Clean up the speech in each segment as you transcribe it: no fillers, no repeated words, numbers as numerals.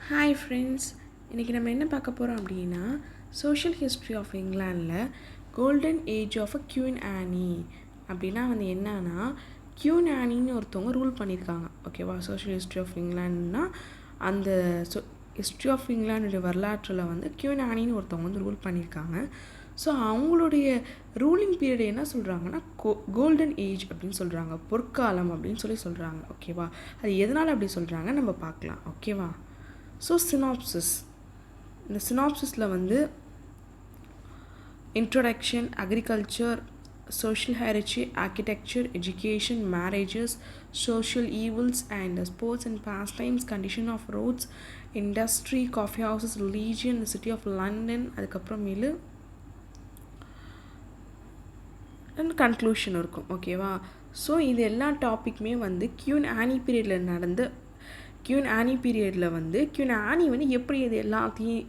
Hi friends, இன்றைக்கி நம்ம என்ன பார்க்க போகிறோம் அப்படின்னா சோஷியல் ஹிஸ்ட்ரி ஆஃப் இங்கிலாண்டில் golden age of queen Anne அப்படின்னா என்னன்னா குவீன் ஆனின்னு ஒருத்தவங்க ரூல் பண்ணியிருக்காங்க. ஓகேவா? சோஷியல் ஹிஸ்ட்ரி ஆஃப் இங்கிலாண்டுனா அந்த ஹிஸ்ட்ரி ஆஃப் இங்கிலாண்டுடைய வரலாற்றில் குவீன் ஆனின்னு ஒருத்தவங்க ரூல் பண்ணியிருக்காங்க. ஸோ அவங்களுடைய ரூலிங் பீரியட் என்ன சொல்கிறாங்கன்னா கோல்டன் ஏஜ் அப்படின்னு சொல்கிறாங்க, பொற்காலம் அப்படின்னு சொல்கிறாங்க. ஓகேவா? அது எதனால் அப்படி சொல்கிறாங்க நம்ம பார்க்கலாம். ஓகேவா? ஸோ சினாப்சிஸ், இந்த சினாப்சிஸில் introduction, agriculture, social hierarchy, architecture, education, marriages, social evils and sports and pastimes, condition of roads, industry, coffee houses, religion, city of London, அதுக்கப்புறமேலு கன்க்ளூஷன் இருக்கும். ஓகேவா? ஸோ இது எல்லா டாப்பிக்குமே குவீன் ஆனி பீரியடில் நடந்த குவீன் ஆனி பீரியடில் குவீன் ஆனி எப்படி இது எல்லாத்தையும்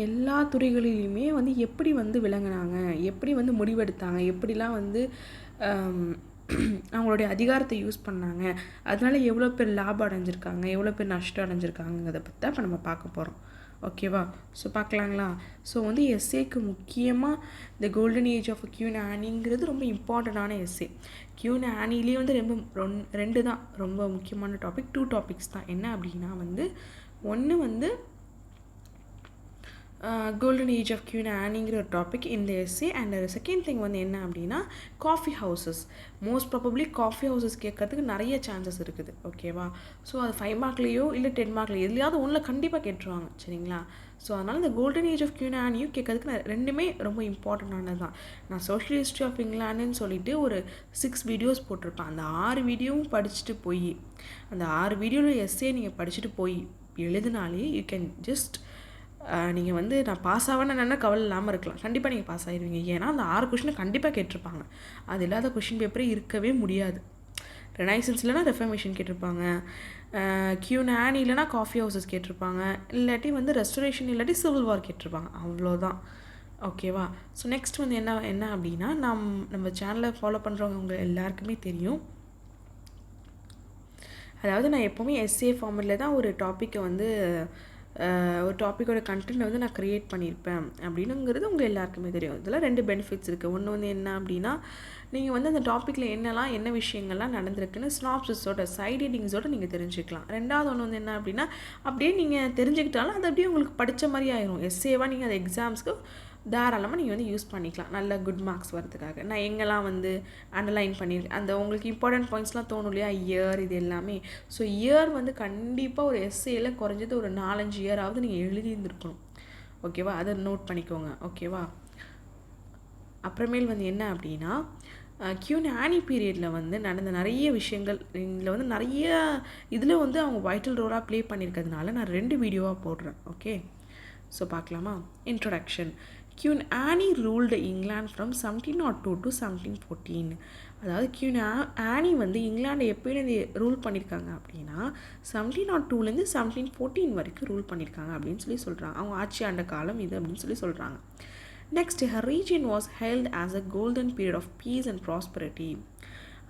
எல்லா துறைகளிலுமே எப்படி விளங்கினாங்க, எப்படி முடிவெடுத்தாங்க, எப்படிலாம் அவங்களுடைய அதிகாரத்தை யூஸ் பண்ணாங்க, அதனால எவ்வளோ பேர் லாபம் அடைஞ்சிருக்காங்க, எவ்வளோ பேர் நஷ்டம் அடைஞ்சிருக்காங்கிறத பற்றி தான் இப்போ நம்ம பார்க்க போகிறோம். ஓகேவா? ஸோ பார்க்கலாங்களா? ஸோ எஸ்ஏக்கு முக்கியமாக இந்த கோல்டன் ஏஜ் ஆஃப் குவீன் ஆனிங்கிறது ரொம்ப இம்பார்ட்டண்டான எஸ்ஏ. குவீன் ஆனிலே ரெண்டு தான் ரொம்ப முக்கியமான டாபிக், 2 டாபிக்ஸ் தான். என்ன அப்படின்னா ஒன்று கோல்டன் ஏஜ் ஆஃப் குவீன் ஆனிங்கிற ஒரு டாபிக் இந்த எஸ்ஏ. அண்ட் செகண்ட் திங் என்ன அப்படின்னா coffee houses. Most probably coffee houses கேட்கறதுக்கு நிறைய சான்சஸ் இருக்குது. ஓகேவா? ஸோ அது 5 மார்க்லேயோ இல்லை 10 மார்க்லேயோ எதுலையாவது ஒன்றில் கண்டிப்பாக கேட்டுருவாங்க. சரிங்களா? ஸோ அதனால் இந்த கோல்டன் ஏஜ் ஆஃப் குவீன் ஆனியும் கேட்கறதுக்கு ரெண்டுமே ரொம்ப இம்பார்ட்டண்டானது தான். நான் சோஷியல் ஹிஸ்ட்ரி ஆஃப் இங்கிலாண்டுன்னு சொல்லிட்டு ஒரு 6 வீடியோஸ் போட்டிருப்பேன். அந்த 6 வீடியோவும் படிச்சுட்டு போய் அந்த 6 வீடியோவில் எஸ்ஏ நீங்கள் படிச்சுட்டு போய் எழுதினாலே யூ கேன் ஜஸ்ட் நீங்கள் நான் பாஸ் ஆவேன்னு கவலை இல்லாமல் இருக்கலாம். கண்டிப்பாக நீங்கள் பாஸ் ஆகிடுவீங்க. ஏன்னா அந்த 6 கொஷினை கண்டிப்பாக கேட்டிருப்பாங்க. அது இல்லாத கொஷின் பேப்பரே இருக்கவே முடியாது. ரெனைசன்ஸ் இல்லைனா ரெஃபர்மேஷன் கேட்டிருப்பாங்க, குவீன் ஆனி இல்லைனா காஃபி ஹவுசஸ் கேட்டிருப்பாங்க, இல்லாட்டி ரெஸ்டரேஷன் இல்லாட்டி சிவில் வார் கேட்டிருப்பாங்க. அவ்வளோதான். ஓகேவா? ஸோ நெக்ஸ்ட் என்ன அப்படின்னா நம்ம சேனலை ஃபாலோ பண்ணுறவங்க எல்லாருக்குமே தெரியும். அதாவது நான் எப்போவுமே எஸ்ஏ ஃபார்மெட்டில் தான் ஒரு டாப்பிக்கை ஒரு டாப்பிக்கோட கண்டென்ட் நான் க்ரியேட் பண்ணியிருப்பேன் அப்படின்னுங்கிறது உங்கள் எல்லாருக்குமே தெரியும். இதில் 2 பெனிஃபிட்ஸ் இருக்குது. ஒன்று என்ன அப்படின்னா நீங்கள் அந்த டாப்பிக்கில் என்ன விஷயங்கள்லாம் நடந்திருக்குன்னு சினாப்சிஸோட சைட் ஹெட்டிங்ஸோடு நீங்கள் தெரிஞ்சுக்கலாம். ரெண்டாவது ஒன்று என்ன அப்படின்னா அப்படியே நீங்கள் தெரிஞ்சுக்கிட்டாலும் அது அப்படியே உங்களுக்கு படித்த மாதிரி ஆயிரும். எஸ்ஏவாக நீங்கள் அது எக்ஸாம்ஸ்க்கு தாராளமாக நீங்கள் யூஸ் பண்ணிக்கலாம், நல்ல குட் மார்க்ஸ் வரதுக்காக. நான் எங்கெல்லாம் அண்டர்லைன் பண்ணியிருக்கேன், அந்த உங்களுக்கு இம்பார்ட்டன்ட் பாயிண்ட்ஸ்லாம் தோணும் இல்லையா, இயர் இது எல்லாமே. ஸோ இயர் கண்டிப்பாக ஒரு எஸ்ஏல குறைஞ்சது ஒரு 4-5 இயராவது நீங்கள் எழுதியிருந்துருக்கணும். ஓகேவா? அதை நோட் பண்ணிக்கோங்க. ஓகேவா? அப்புறமேல் என்ன அப்படின்னா குவீன் ஆனி பீரியடில் நடந்த நிறைய விஷயங்கள் இதில் நிறைய இதில் அவங்க வைட்டல் ரோலாக ப்ளே பண்ணியிருக்கிறதுனால நான் 2 வீடியோவாக போடுறேன். ஓகே? ஸோ பார்க்கலாமா? Introduction. Queen Anne ruled England from 1702 to 1714. அதாவது குவீன் ஆனி இங்கிலாண்டை எப்போயிலேருந்து ரூல் பண்ணியிருக்காங்க அப்படின்னா 1702லேருந்து 1714 வரைக்கும் ரூல் பண்ணியிருக்காங்க அப்படின்னு சொல்கிறாங்க. அவங்க ஆட்சி ஆண்ட காலம் இது அப்படின்னு சொல்கிறாங்க. Next, her reign was held as a golden period of peace and prosperity.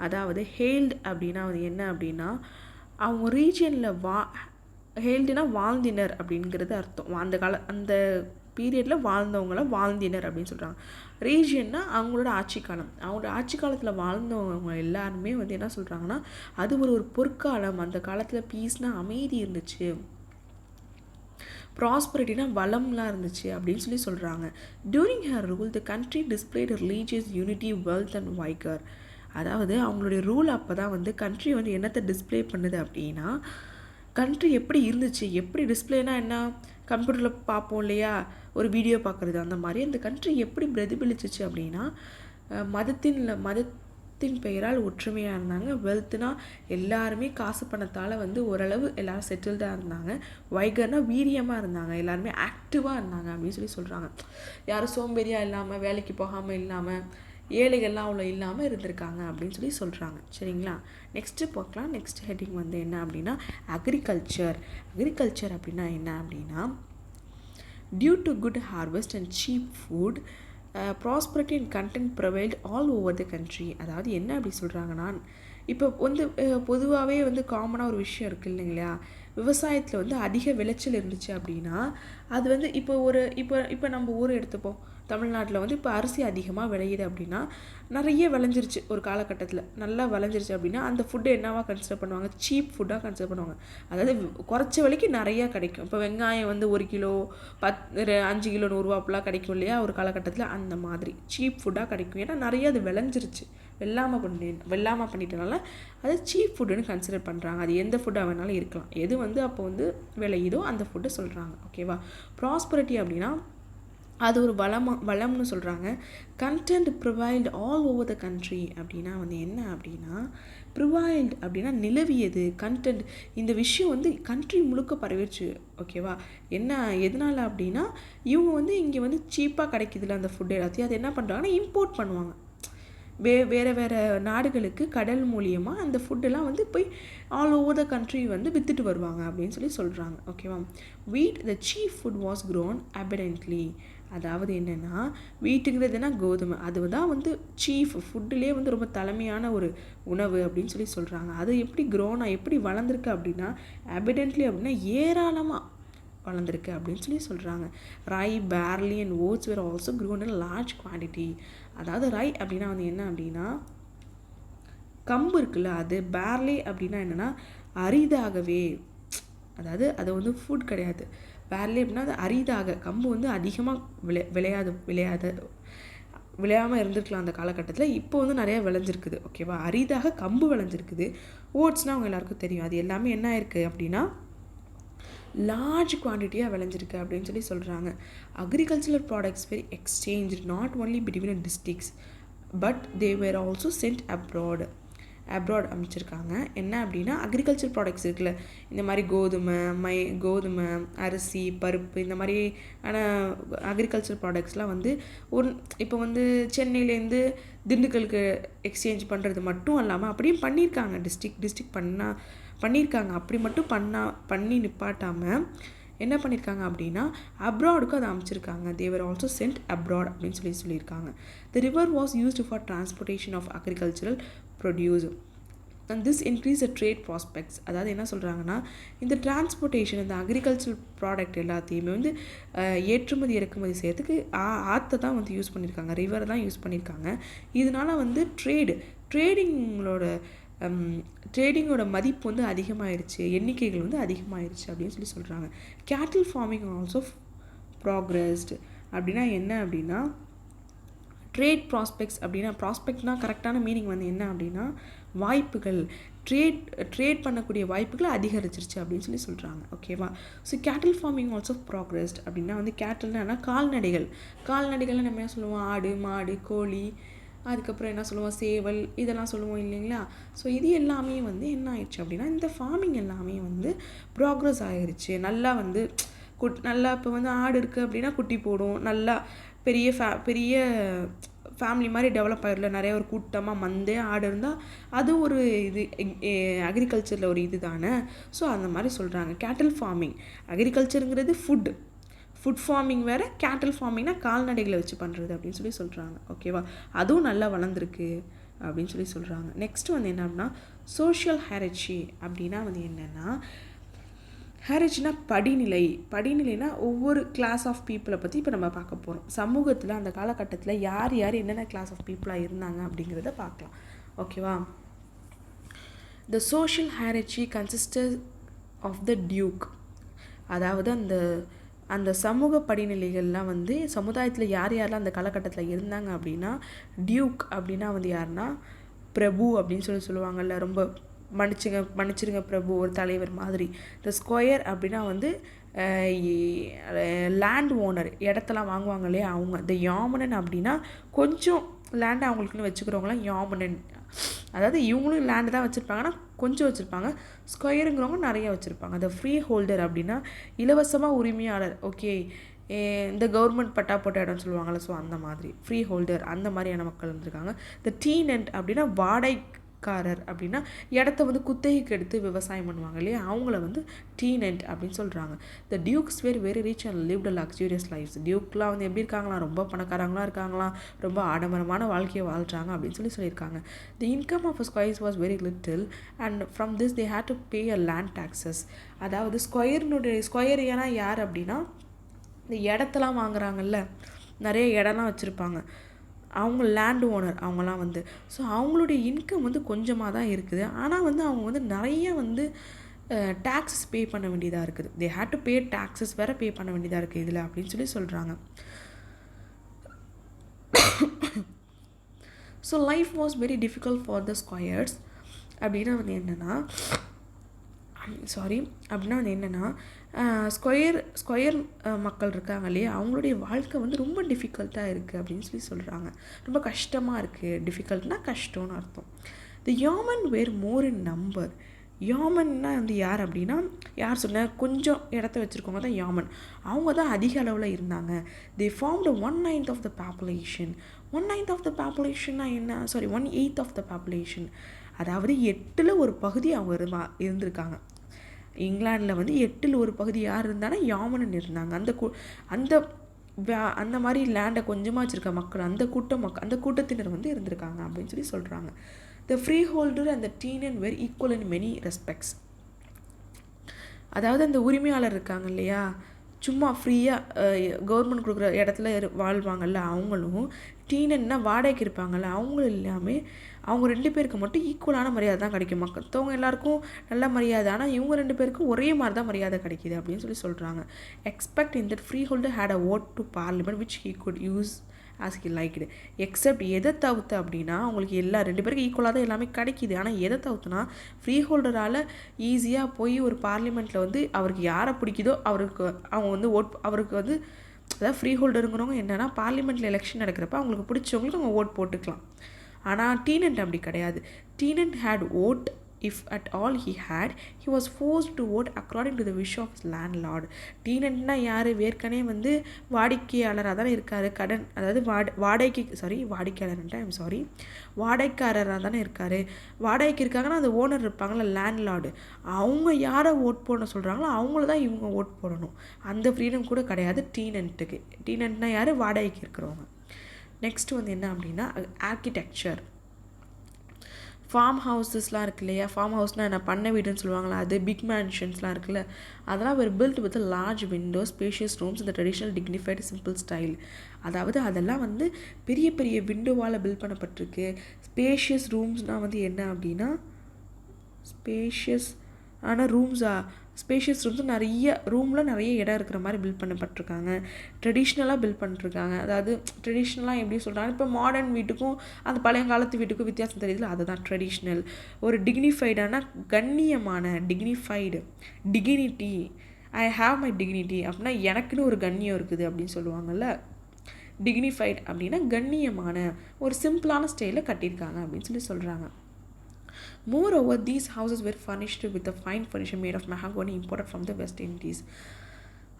அதாவது ஹெல்ட் அப்படின்னா என்ன அப்படின்னா அவங்க ரீஜனில் ஹெல்டுனா வாழ்ந்தினர் அப்படிங்கிறது அர்த்தம். அந்த பீரியடில் வாழ்ந்தவங்கள வாழ்ந்தினர் அப்படின்னு சொல்கிறாங்க. ரீஜியன்னா அவங்களோட ஆட்சி காலம். அவங்களோட ஆட்சி காலத்தில் வாழ்ந்தவங்க எல்லாருமே என்ன சொல்கிறாங்கன்னா அது ஒரு பொற்காலம். அந்த காலத்தில் பீஸ்னால் அமைதி இருந்துச்சு, ப்ராஸ்பரிட்டினா வளம்லாம் இருந்துச்சு அப்படின்னு சொல்கிறாங்க. During her rule the country displayed religious unity, wealth and வைகர். அதாவது அவங்களுடைய ரூல் அப்போ தான் கண்ட்ரி என்னத்தை டிஸ்பிளே பண்ணுது அப்படின்னா கண்ட்ரி எப்படி இருந்துச்சு, எப்படி டிஸ்பிளேனா என்ன, கம்ப்யூட்டரில் பார்ப்போம் இல்லையா, ஒரு வீடியோ பார்க்குறது, அந்த மாதிரி அந்த கண்ட்ரி எப்படி பிரதிபலிச்சிச்சு அப்படின்னா மதத்தின் பெயரால் ஒற்றுமையாக இருந்தாங்க. வெல்த்னா எல்லாருமே காசு பணத்தால் ஓரளவு எல்லோரும் செட்டில்டாக இருந்தாங்க. வைகர்னா வீரியமாக இருந்தாங்க, எல்லாருமே ஆக்டிவாக இருந்தாங்க அப்படின்னு சொல்கிறாங்க. யாரும் சோம்பேறியாக இல்லாமல், வேலைக்கு போகாமல் இல்லாமல், ஏழைகள்லாம் அவ்வளோ இல்லாமல் இருந்திருக்காங்க அப்படின்னு சொல்கிறாங்க. சரிங்களா? நெக்ஸ்ட்டு பார்க்கலாம். நெக்ஸ்ட் ஹெட்டிங் என்ன அப்படின்னா அக்ரிகல்ச்சர். அக்ரிகல்ச்சர் அப்படின்னா என்ன அப்படின்னா due to good harvest and cheap food prosperity and content prevailed all over the country. அதாவது என்ன அப்படி சொல்கிறாங்கன்னா இப்போ வந்து பொதுவாகவே வந்து காமனாக ஒரு விஷயம் இருக்குது இல்லைங்களா, விவசாயத்தில் வந்து அதிக விளைச்சல் இருந்துச்சு அப்படின்னா அது வந்து இப்போ நம்ம ஊர் எடுத்துப்போம். தமிழ்நாட்டில் வந்து இப்போ அரிசி அதிகமாக விளையுது அப்படின்னா நிறைய விளைஞ்சிருச்சு ஒரு காலகட்டத்தில், நல்லா விளைஞ்சிருச்சு அப்படின்னா அந்த ஃபுட்டு என்னவா கன்சிடர் பண்ணுவாங்க, சீப் ஃபுட்டாக கன்சிடர் பண்ணுவாங்க. அதாவது குறைச்ச விலைக்கு நிறையா கிடைக்கும். இப்போ வெங்காயம் வந்து 1 கிலோ 5 கிலோ 100 அப்படிலாம் கிடைக்கும் இல்லையா ஒரு காலகட்டத்தில், அந்த மாதிரி சீப் ஃபுட்டாக கிடைக்கும். ஏன்னா நிறைய அது விளைஞ்சிருச்சு, வெள்ளாமல் பண்ணிட்டனால அது சீப் ஃபுட்டுன்னு கன்சிடர் பண்ணுறாங்க. அது எந்த ஃபுட்டாக வேணாலும் இருக்கலாம், எது வந்து அப்போ வந்து விளையுதோ அந்த ஃபுட்டை சொல்கிறாங்க. ஓகேவா. ப்ராஸ்பரிட்டி அப்படின்னா அது ஒரு வளம்னு சொல்கிறாங்க. Content prevailed all over the country அப்படின்னா வந்து என்ன அப்படின்னா, ப்ரிவைல்டு அப்படின்னா நிலவியது, கண்டென்ட் இந்த விஷயம் வந்து கண்ட்ரி முழுக்க பரவிடுச்சு. ஓகேவா. என்ன எதனால் அப்படின்னா இவங்க வந்து இங்கே வந்து சீப்பாக கிடைக்குதுல அந்த ஃபுட் எல்லாத்தையும், அது என்ன பண்ணுறாங்கன்னா இம்போர்ட் பண்ணுவாங்க. வேறு நாடுகளுக்கு கடல் மூலியமாக அந்த ஃபுட்டெல்லாம் வந்து போய் ஆல் ஓவர் த கண்ட்ரி வந்து விற்றுட்டு வருவாங்க அப்படின்னு சொல்கிறாங்க. ஓகேவா. வீட் த சீப் ஃபுட் வாஸ் க்ரோன் அபடன்ட்லி. அதாவது என்னென்னா வீட்டுங்கிறதுனா கோதுமை, அதுதான் வந்து சீஃப் ஃபுட்டுலேயே வந்து ரொம்ப தலைமையான ஒரு உணவு அப்படின்னு சொல்கிறாங்க. அது எப்படி க்ரோனாக எப்படி வளர்ந்துருக்கு அப்படின்னா அபடன்ட்லி அப்படின்னா ஏராளமாக வளர்ந்துருக்கு அப்படின்னு சொல்கிறாங்க. Rye, barley and oats were also grown in large quantity. அதாவது ரை அப்படின்னா வந்து என்ன அப்படின்னா கம்பு இருக்குல்ல, அது பேர்லி அப்படின்னா என்னென்னா அரிதாகவே, அதாவது அது வந்து ஃபுட் கிடையாது. பேர்லி அப்படின்னா அது அரிதாக, கம்பு வந்து அதிகமாக விளையாமல் இருந்திருக்கலாம் அந்த காலகட்டத்தில், இப்போ வந்து நிறையா விளைஞ்சிருக்குது. ஓகேவா. அரிதாக கம்பு விளைஞ்சிருக்குது. ஓட்ஸ்னால் அவங்க எல்லாருக்கும் தெரியும், அது எல்லாமே என்ன இருக்குது அப்படின்னா லார்ஜ் குவான்டிட்டியாக விளைஞ்சிருக்கு அப்படின்னு சொல்கிறாங்க. Agricultural products were exchange not only between districts but they were also sent abroad அமைச்சிருக்காங்க. என்ன அப்படின்னா அக்ரிகல்ச்சர் ப்ராடக்ட்ஸ் இருக்குல்ல, இந்த மாதிரி கோதுமை, அரிசி, பருப்பு, இந்த மாதிரி அக்ரிகல்ச்சர் ப்ராடக்ட்ஸ்லாம் வந்து இப்போ வந்து சென்னையிலேருந்து திண்டுக்கலுக்கு எக்ஸ்சேஞ்ச் பண்ணுறது மட்டும் இல்லாமல் அப்படியும் பண்ணியிருக்காங்க. டிஸ்ட்ரிக்ட் பண்ணியிருக்காங்க. அப்படி மட்டும் பண்ணி நிப்பாட்டாமல் என்ன பண்ணியிருக்காங்க அப்படின்னா அப்ராடுக்கு அதை அமைச்சிருக்காங்க. தேவர் ஆல்சோ சென்ட் அப்ராட் அப்படின்னு சொல்லியிருக்காங்க. The river was used for transportation of agricultural produce and this increase the trade prospects. அதாவது என்ன சொல்கிறாங்கன்னா இந்த டிரான்ஸ்போர்ட்டேஷன், இந்த அக்ரிகல்ச்சரல் ப்ராடக்ட் எல்லாத்தையுமே வந்து ஏற்றுமதி இறக்குமதி செய்யறதுக்கு தான் வந்து யூஸ் பண்ணியிருக்காங்க, ரிவர் தான் யூஸ் பண்ணியிருக்காங்க. இதனால வந்து ட்ரேடிங்கோட மதிப்பு வந்து அதிகமாகிருச்சு, எண்ணிக்கைகள் வந்து அதிகமாகிருச்சு அப்படின்னு சொல்கிறாங்க. கேட்டில் ஃபார்மிங் ஆல்சோ ப்ராக்ரஸ்டு. அப்படின்னா என்ன அப்படின்னா ட்ரேட் ப்ராஸ்பெக்ட்ஸ் அப்படின்னா ப்ராஸ்பெக்ட்னா கரெக்டான மீனிங் வந்து என்ன அப்படின்னா வாய்ப்புகள், ட்ரேட் பண்ணக்கூடிய வாய்ப்புகள் அதிகரிச்சிருச்சு அப்படின்னு சொல்கிறாங்க. ஓகேவா. ஸோ கேட்டில் ஃபார்மிங் ஆல்சோ ப்ராக்ரஸ்ட் அப்படின்னா வந்து கேட்டில்னா கால்நடைகள்லாம் நம்ம என்ன சொல்லுவோம், ஆடு, மாடு, கோழி, அதுக்கப்புறம் என்ன சொல்லுவோம், சேவல், இதெல்லாம் சொல்லுவோம் இல்லைங்களா. ஸோ இது எல்லாமே வந்து என்ன ஆயிடுச்சு அப்படின்னா இந்த ஃபார்மிங் எல்லாமே வந்து ப்ராக்ரஸ் ஆகிருச்சு. நல்லா வந்து நல்லா இப்போ வந்து ஆடு இருக்குது அப்படின்னா குட்டி போடும், நல்லா பெரிய ஃபேமிலி மாதிரி டெவலப் ஆகிடல, நிறைய ஒரு கூட்டமாக மந்தே ஆடு இருந்தால் அது ஒரு இது அக்ரிகல்ச்சரில் ஒரு இது தானே. ஸோ அந்த மாதிரி சொல்கிறாங்க. கேட்டில் ஃபார்மிங், அக்ரிகல்ச்சருங்கிறது ஃபுட் ஃபார்மிங் வேறு, கேட்டில் ஃபார்மிங்னா கால்நடைகளை வச்சு பண்ணுறது அப்படின்னு சொல்கிறாங்க. ஓகேவா. அதுவும் நல்லா வளர்ந்துருக்கு அப்படின்னு சொல்கிறாங்க. நெக்ஸ்ட் வந்து என்ன அப்படின்னா சோஷியல் ஹைரார்ச்சி அப்படின்னா வந்து என்னென்னா ஹைரார்ச்சினா படிநிலைனா ஒவ்வொரு கிளாஸ் ஆஃப் பீப்புளை பற்றி இப்போ நம்ம பார்க்க போகிறோம். சமூகத்தில் அந்த காலகட்டத்தில் யார் என்னென்ன கிளாஸ் ஆஃப் பீப்புளாக இருந்தாங்க அப்படிங்கிறத பார்க்கலாம். ஓகேவா. The social hierarchy consisted of the duke. அதாவது அந்த சமூக படிநிலைகள்லாம் வந்து சமுதாயத்தில் யாரெல்லாம் அந்த காலகட்டத்தில் இருந்தாங்க அப்படின்னா டியூக் அப்படின்னா வந்து யாருன்னா பிரபு அப்படின்னு சொல்லுவாங்கள்ல, ரொம்ப மன்னிச்சிருங்க பிரபு, ஒரு தலைவர் மாதிரி. இந்த ஸ்கொயர் அப்படின்னா வந்து லேண்ட் ஓனர், இடத்தெல்லாம் வாங்குவாங்க இல்லையா அவங்க. இந்த யாமனன் அப்படின்னா கொஞ்சம் லேண்டை அவங்களுக்குன்னு வச்சுக்கிறவங்களாம் யாமனன். அதாவது இவங்களும் லேண்டு தான் வச்சுருப்பாங்கன்னா கொஞ்சம் வச்சுருப்பாங்க. ஸ்கொயருங்கிறவங்க நிறைய வச்சுருப்பாங்க. அந்த ஃப்ரீ ஹோல்டர் அப்படின்னா இலவசமாக உரிமையாளர். ஓகே, இந்த கவர்மெண்ட் பட்டா போட்ட இடம்னு சொல்லுவாங்கள்ல, ஸோ அந்த மாதிரி ஃப்ரீ ஹோல்டர் அந்த மாதிரியான மக்கள் இருந்திருக்காங்க. இந்த டீனன்ட் அப்படின்னா குத்தகைக்காரர் அப்படின்னா இடத்த வந்து குத்தகைக்கு எடுத்து விவசாயம் பண்ணுவாங்க இல்லையா, அவங்கள வந்து டீனென்ட் அப்படின்னு சொல்கிறாங்க. The dukes were very rich and lived a luxurious lifes. டியூக்லாம் வந்து எப்படி இருக்காங்களாம், ரொம்ப பணக்காரங்களாக இருக்காங்களாம், ரொம்ப ஆடம்பரமான வாழ்க்கையை வாழ்கிறாங்க அப்படின்னு சொல்லியிருக்காங்க. The income of squires was very little and from this they had to pay a land taxes. அதாவது ஸ்கொயர் ஏன்னா யார் அப்படின்னா இந்த இடத்தெல்லாம் வாங்குறாங்கல்ல, நிறைய இடம்லாம் வச்சுருப்பாங்க, அவங்க லேண்ட் ஓனர் அவங்களாம் வந்து. ஸோ அவங்களுடைய இன்கம் வந்து கொஞ்சமாக தான் இருக்குது, ஆனால் வந்து அவங்க வந்து நிறைய வந்து டேக்ஸஸ் பே பண்ண வேண்டியதாக இருக்குது. They had to pay taxes வேறு பே பண்ண வேண்டியதாக இருக்குது இதில் அப்படின்னு சொல்கிறாங்க. So life was very difficult for the squires. அப்படின்னா வந்து என்னென்னா ஸ்கொயர் மக்கள் இருக்காங்க இல்லையா, அவங்களுடைய வாழ்க்கை வந்து ரொம்ப டிஃபிகல்ட்டாக இருக்குது அப்படின்னு சொல்கிறாங்க. ரொம்ப கஷ்டமாக இருக்குது. டிஃபிகல்ட்னா கஷ்டம்னு அர்த்தம். தி யாமன் வேர் மோர் இன் நம்பர். யாமன்னா வந்து யார் அப்படின்னா, யார் சொன்ன, கொஞ்சம் இடத்த வச்சுருக்கவங்க தான் யாமன். அவங்க தான் அதிக அளவில் இருந்தாங்க. They formed 1/9 of the population. 1/9 of the பாப்புலேஷன்னா என்ன, 1/8 ஆஃப் த பாப்புலேஷன். அதாவது 8ல் ஒரு பகுதி அவங்க இருந்திருக்காங்க. இங்கிலாண்டில் வந்து 8ல் ஒரு பகுதி யார் இருந்தாங்கன்னா யாமன் இருந்தாங்க. அந்த மாதிரி லேண்டை கொஞ்சமாக வச்சுருக்க மக்கள், அந்த கூட்டத்தினர் வந்து இருந்திருக்காங்க அப்படின்னு சொல்கிறாங்க. The freeholder and the tenant were equal in many respects. அதாவது அந்த உரிமையாளர் இருக்காங்க இல்லையா, சும்மா ஃப்ரீயாக கவர்மெண்ட் கொடுக்குற இடத்துல வாழ்வாங்கள்ல, அவங்களும் டீனன்னா வாடகைக்கு இருப்பாங்கள்ல, அவங்களும் எல்லாமே அவங்க 2 பேருக்கு மட்டும் ஈக்குவலான மரியாதை தான் கிடைக்கும். மற்றவங்க எல்லாருக்கும் நல்ல மரியாதை, ஆனால் இவங்க 2 பேருக்கும் ஒரே மாதிரி தான் மரியாதை கிடைக்கிது அப்படின்னு சொல்கிறாங்க. Expect in that free holder had a vote to parliament which he could use as he liked. Except எதை தவிர்த்து அப்படின்னா, அவங்களுக்கு 2 பேருக்கு ஈக்குவலாக தான் எல்லாமே கிடைக்கிது. ஆனால் எதை தவிர்த்துனா, ஃப்ரீ ஹோல்டரால் ஈஸியாக போய் ஒரு பார்லிமெண்ட்டில் வந்து அவருக்கு யாரை பிடிக்குதோ அவங்க வந்து அவருக்கு வந்து, அதாவது ஃப்ரீ ஹோல்டருங்கிறவங்க என்னென்னா பார்லிமெண்ட்டில் எலெக்ஷன் நடக்கிறப்ப அவங்களுக்கு பிடிச்சவங்களுக்கு அவங்க ஓட் போட்டுக்கலாம். ஆனால் டீனன்ட் அப்படி கிடையாது. Tenant had vote if at all he had, he was forced to vote according to the wish of his landlord. டீனன்ட்னா யார், ஏற்கனவே வந்து வாடிக்கையாளராக தானே இருக்கார், அதாவது வாடகைக்காரராக தானே இருக்கார். வாடகைக்கு இருக்காங்கன்னா அந்த ஓனர் இருப்பாங்களா, லேண்ட்லார்டு, அவங்க யாரை ஓட் போட சொல்கிறாங்களோ அவங்கள தான் இவங்க ஓட் போடணும். அந்த ஃப்ரீடம் கூட கிடையாது டீனன்ட்டுக்கு. டீனன்ட்னா யார், வாடகைக்கு இருக்கிறவங்க. நெக்ஸ்ட் வந்து என்ன அப்படின்னா ஆர்கிடெக்சர். ஃபார்ம் ஹவுஸஸ்லாம் இருக்கு இல்லையா, ஃபார்ம் ஹவுஸ்னால் என்ன, பண்ணை வீடுன்னு சொல்லுவாங்களா, அது பிக் மேன்ஷன்ஸ்லாம் இருக்குல்ல, அதெல்லாம் ஒரு built with large windows, spacious rooms, இந்த ட்ரெடிஷ்னல் டிக்னிஃபைடு சிம்பிள் ஸ்டைல். அதாவது அதெல்லாம் வந்து பெரிய பெரிய விண்டோவால் பில்ட் பண்ணப்பட்டிருக்கு. ஸ்பேஷியஸ் ரூம்ஸ்னால் வந்து என்ன அப்படின்னா, ஸ்பேஷியஸ் நிறைய ரூமில் நிறைய இடம் இருக்கிற மாதிரி பில்ட் பண்ணப்பட்டிருக்காங்க. ட்ரெடிஷ்னலாக பில்ட் பண்ணிருக்காங்க. அதாவது ட்ரெடிஷ்னலாக எப்படி சொல்கிறாங்க, இப்போ மாடர்ன் வீட்டுக்கும் அந்த பழைய காலத்து வீட்டுக்கும் வித்தியாசம் தெரியுதுல, அதுதான் ட்ரெடிஷ்னல். ஒரு டிக்னிஃபைடான கண்ணியமான, dignity, I have my dignity அப்படின்னா எனக்குன்னு ஒரு கண்ணியம் இருக்குது அப்படின்னு சொல்லுவாங்கள்ல. டிக்னிஃபைட் அப்படின்னா கண்ணியமான, ஒரு சிம்பிளான ஸ்டைலில் கட்டியிருக்காங்க அப்படின்னு சொல்கிறாங்க. Moreover, these houses were furnished with a fine furniture made of mahogany imported from the West Indies.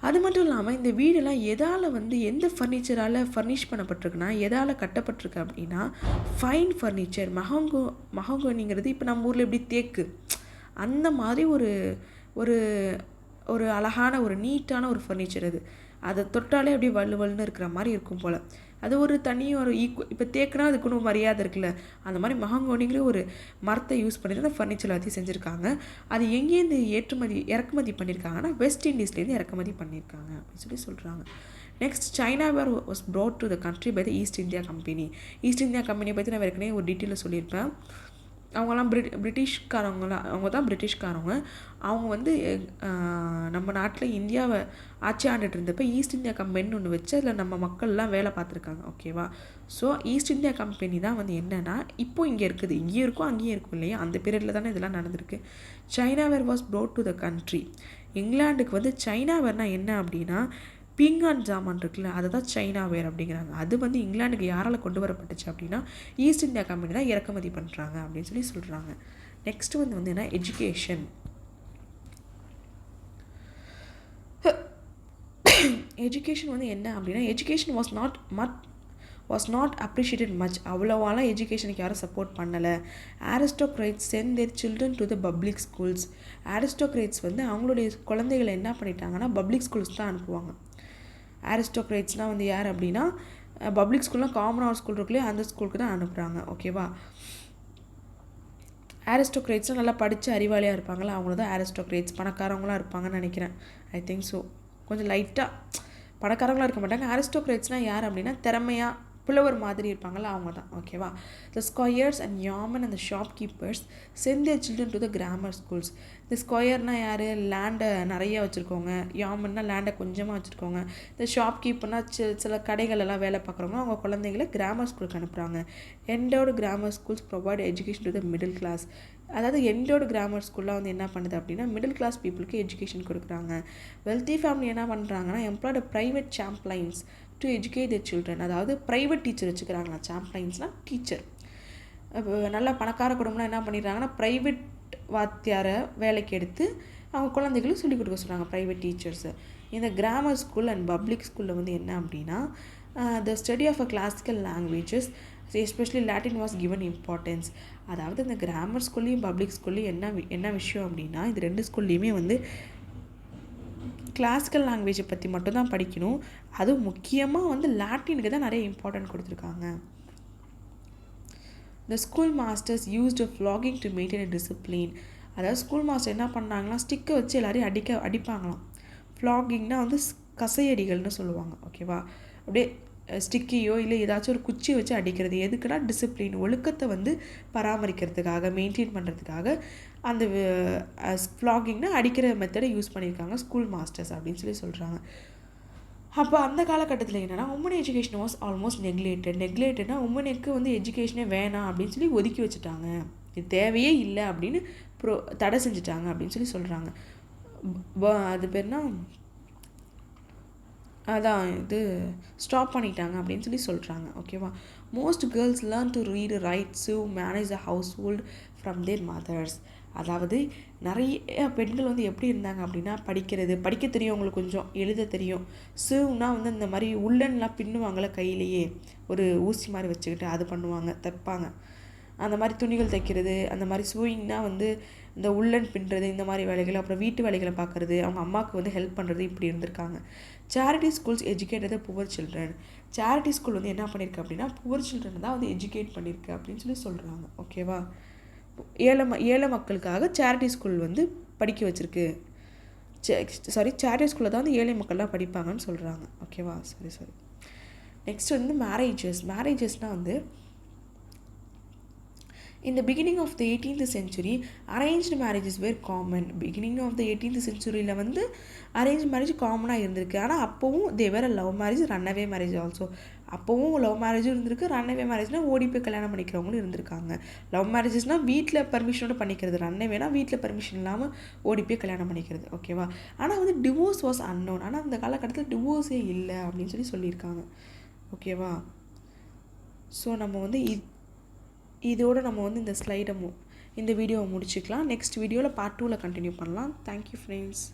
அது மட்டும் இல்லாமல் இந்த வீடெல்லாம் எதால் வந்து எந்த ஃபர்னிச்சரால் ஃபர்னிஷ் பண்ணப்பட்டிருக்குன்னா, எதால் கட்டப்பட்டிருக்கு அப்படின்னா ஃபைன் ஃபர்னிச்சர். மஹோகனிங்கிறது இப்போ நம்ம ஊரில் எப்படி தேக்கு, அந்த மாதிரி ஒரு ஒரு அழகான ஒரு நீட்டான ஒரு ஃபர்னிச்சர். அதை தொட்டாலே அப்படியே வலுவலுன்னு இருக்கிற மாதிரி இருக்கும் போல். அது ஒரு ஒரு இப்போ தேக்குனா அதுக்கு ஒன்றும் மரியாதை இருக்குல்ல, அந்த மாதிரி மஹோகனிங்கிற ஒரு மரத்தை யூஸ் பண்ணி தான் ஃபர்னிச்சர் எல்லாத்தையும் செஞ்சுருக்காங்க. அது எங்கேருந்து இறக்குமதி பண்ணியிருக்காங்கன்னா வெஸ்ட் இண்டீஸ்லேருந்து இறக்குமதி பண்ணியிருக்காங்க அப்படின்னு சொல்கிறாங்க. Next, chinaware was brought to the country by the East India company. East India கம்பெனியை பற்றி நான் ஏற்கனவே ஒரு டீட்டெயிலில் சொல்லியிருப்பேன். அவங்களாம் அவங்க தான் பிரிட்டிஷ்காரவங்க. அவங்க வந்து நம்ம நாட்டில் இந்தியாவை ஆட்சி ஆண்டுட்டு இருந்தப்போ ஈஸ்ட் இந்தியா கம்பெனின்னு ஒன்று வச்சு அதில் நம்ம மக்கள்லாம் வேலை பார்த்துருக்காங்க. ஓகேவா? ஸோ ஈஸ்ட் இந்தியா கம்பெனி தான் வந்து என்னென்னா இப்போது இங்கே இருக்குது, இங்கேயும் இருக்கும் அங்கேயும் இருக்கும் இல்லையா, அந்த பீரியடில் தானே இதெல்லாம் நடந்திருக்கு. Chinaware was brought to the country. இங்கிலாண்டுக்கு வந்து சைனாவேர்னால் என்ன அப்படின்னா, பீங்கான் ஜாமான் இருக்குல்ல, அதை தான் சைனாவேர் அப்படிங்கிறாங்க. அது வந்து இங்கிலாந்துக்கு யாரால் கொண்டு வரப்பட்டுச்சு அப்படின்னா ஈஸ்ட் இந்தியா கம்பெனி தான் இறக்குமதி பண்ணுறாங்க அப்படின்னு சொல்கிறாங்க. நெக்ஸ்ட் வந்து என்ன, எஜுகேஷன். எஜுகேஷன் வந்து என்ன அப்படின்னா, education was was not appreciated much. அவ்வளோவாலாம் எஜுகேஷனுக்கு யாரும் சப்போர்ட் பண்ணலை. Aristocrats sent their children to the public schools. Aristocrats வந்து அவங்களுடைய குழந்தைகளை என்ன பண்ணிட்டாங்கன்னா பப்ளிக் ஸ்கூல்ஸ் தான் அனுப்புவாங்க. அரிஸ்டோக்ரேட்ஸ்னால் வந்து யார் அப்படின்னா பப்ளிக் ஸ்கூல்லாம் காமனாக ஸ்கூல் இருக்குல்லையே அந்த ஸ்கூலுக்கு தான் அனுப்புகிறாங்க. ஓகேவா. அரிஸ்டோக்ரேட்ஸ்னால் நல்லா படித்து அறிவாளியாக இருப்பாங்களா அவங்கள தான் அரிஸ்டோக்ரேட்ஸ். பணக்காரவங்களாம் இருப்பாங்கன்னு நினைக்கிறேன். I think so. கொஞ்சம் லைட்டாக பணக்காரங்களாக இருக்க மாட்டாங்க. அரிஸ்டோக்ரேட்ஸ்னால் யார் அப்படின்னா திறமையாக புலவர் மாதிரி இருப்பாங்களா அவங்க தான். ஓகேவா. The squires and yeoman and the shopkeepers sent their children to the grammar schools. இந்த ஸ்கொயர்னால் யார், லேண்டை நிறைய வச்சுருக்கோங்க. யாமன்னா லேண்டை கொஞ்சமாக வச்சுருக்கோங்க. இந்த ஷாப் கீப்பர்னால் சில கடைகளெல்லாம் வேலை பார்க்குறவங்க அவங்க குழந்தைங்களை கிராமர் ஸ்கூலுக்கு அனுப்புகிறாங்க. Endowed grammar schools provide education to the middle class. அதாவது எண்டோடு கிராமர் ஸ்கூல்லாம் வந்து என்ன பண்ணுது அப்படின்னா மிடில் கிளாஸ் பீப்புளுக்கு எஜுகேஷன் கொடுக்குறாங்க. வெல்த்தி ஃபேமிலி என்ன பண்ணுறாங்கன்னா employed private chaplains to educate the children. அதாவது ப்ரைவேட் டீச்சர் வச்சுக்கிறாங்களா. சாம்ப்ளைன்ஸ்னால் டீச்சர். நல்லா பணக்கார குடும்பம்லாம் என்ன பண்ணிடுறாங்கன்னா ப்ரைவேட் வாத்தியாரை வேலைக்கு எடுத்து அவங்க குழந்தைகளுக்கு சொல்லிக் கொடுக்க சொல்கிறாங்க ப்ரைவேட் டீச்சர்ஸு. இந்த கிராமர் ஸ்கூல் அண்ட் பப்ளிக் ஸ்கூலில் வந்து என்ன அப்படின்னா the study of a classical languages especially Latin was given importance. அதாவது இந்த கிராமர் ஸ்கூல்லையும் பப்ளிக் ஸ்கூல்லையும் என்ன விஷயம் அப்படின்னா இது ரெண்டு ஸ்கூல்லையுமே வந்து கிளாசிக்கல் லாங்குவேஜை பற்றி மட்டும்தான் படிக்கணும். அதுவும் முக்கியமாக வந்து லாட்டினுக்கு தான் நிறைய இம்பார்ட்டன்ட் கொடுத்துருக்காங்க. The school masters used flagging to maintain a discipline. அதாவது ஸ்கூல் மாஸ்டர் என்ன பண்ணாங்கன்னா ஸ்டிக்கை வச்சு எல்லாரையும் அடிப்பாங்களாம். ஃப்ளாகிங்னா வந்து கசையடிகள்னு சொல்லுவாங்க. ஓகேவா. அப்படியே ஸ்டிக்கியோ இல்லை ஏதாச்சும் ஒரு குச்சி வச்சு அடிக்கிறது. எதுக்குன்னா டிசிப்ளின் ஒழுக்கத்தை வந்து பராமரிக்கிறதுக்காக மெயின்டைன் பண்ணுறதுக்காக அந்த ஃப்ளாகிங்னா அடிக்கிற மெத்தடை யூஸ் பண்ணியிருக்காங்க ஸ்கூல் மாஸ்டர்ஸ் அப்படின்னு சொல்கிறாங்க. அப்போ அந்த காலகட்டத்தில் என்னென்னா உமன் எஜுகேஷன் வாஸ் ஆல்மோஸ்ட் நெக்லேட்டட்னா உமனுக்கு வந்து எஜுகேஷனே வேணாம் அப்படின்னு சொல்லி ஒதுக்கி வச்சுட்டாங்க. இது தேவையே இல்லை அப்படின்னு தடை செஞ்சுட்டாங்க அப்படின்னு சொல்கிறாங்க. அது பேர்னா அதான் இது ஸ்டாப் பண்ணிட்டாங்க அப்படின்னு சொல்கிறாங்க. ஓகேவா. Most girls learn to read, write, sew, manage a household from their mothers. அதாவது நிறைய பெண்கள் வந்து எப்படி இருந்தாங்க அப்படின்னா படிக்க தெரியும், அவங்களுக்கு கொஞ்சம் எழுத தெரியும். சிவ்னா வந்து இந்த மாதிரி உள்ளன்லாம் பின்னுவாங்கள்ல கையிலேயே ஒரு ஊசி மாதிரி வச்சுக்கிட்டு அது பண்ணுவாங்க, தைப்பாங்க. அந்த மாதிரி துணிகள் தைக்கிறது, அந்த மாதிரி சூயிங்னா வந்து இந்த உள்ளன் பின்னுறது, இந்த மாதிரி வேலைகள், அப்புறம் வீட்டு வேலைகளை பார்க்குறது, அவங்க அம்மாவுக்கு வந்து ஹெல்ப் பண்ணுறது, இப்படி இருந்திருக்காங்க. Charity schools educated poor children. Charity school வந்து என்ன பண்ணியிருக்கு அப்படின்னா புவர் சில்ட்ரன் தான் வந்து எஜுகேட் பண்ணியிருக்கு அப்படின்னு சொல்கிறாங்க. ஓகேவா. ஏழை மக்களுக்காக சேரிட்டி ஸ்கூல் வந்து படிக்க வச்சுருக்கு. சேரிட்டி ஸ்கூலில் தான் வந்து ஏழை மக்கள்லாம் படிப்பாங்கன்னு சொல்கிறாங்க. ஓகேவா. சரி. நெக்ஸ்ட் வந்து மேரேஜஸ்னால் வந்து in the beginning of the 18th century arranged marriages were common. beginning of the 18th century வந்து arranged marriage காமனாக இருந்திருக்கு. ஆனால் அப்போவும் they were a love marriage, runaway marriage also. அப்போவும் லவ் மேரேஜும் இருந்திருக்கு, ரன்அவே மேரேஜ்னால் ஓடி போய் கல்யாணம் பண்ணிக்கிறவங்களும் இருந்திருக்காங்க. லவ் மேரேஜஸ்னால் வீட்டில் பர்மிஷனோடு பண்ணிக்கிறது, ரன்அவேனா வீட்டில் பர்மிஷன் இல்லாமல் ஓடி போய் கல்யாணம் பண்ணிக்கிறது. ஓகேவா. ஆனால் வந்து டிவோர்ஸ் வாஸ் அன்னோன். ஆனால் அந்த காலகட்டத்தில் டிவோர்ஸே இல்லை அப்படின்னு சொல்லியிருக்காங்க. ஓகேவா. ஸோ நம்ம வந்து இதோடு நம்ம வந்து இந்த வீடியோவை முடிச்சுக்கலாம். நெக்ஸ்ட் வீடியோவில் பார்ட் 2ல் கண்டினியூ பண்ணலாம். Thank you friends.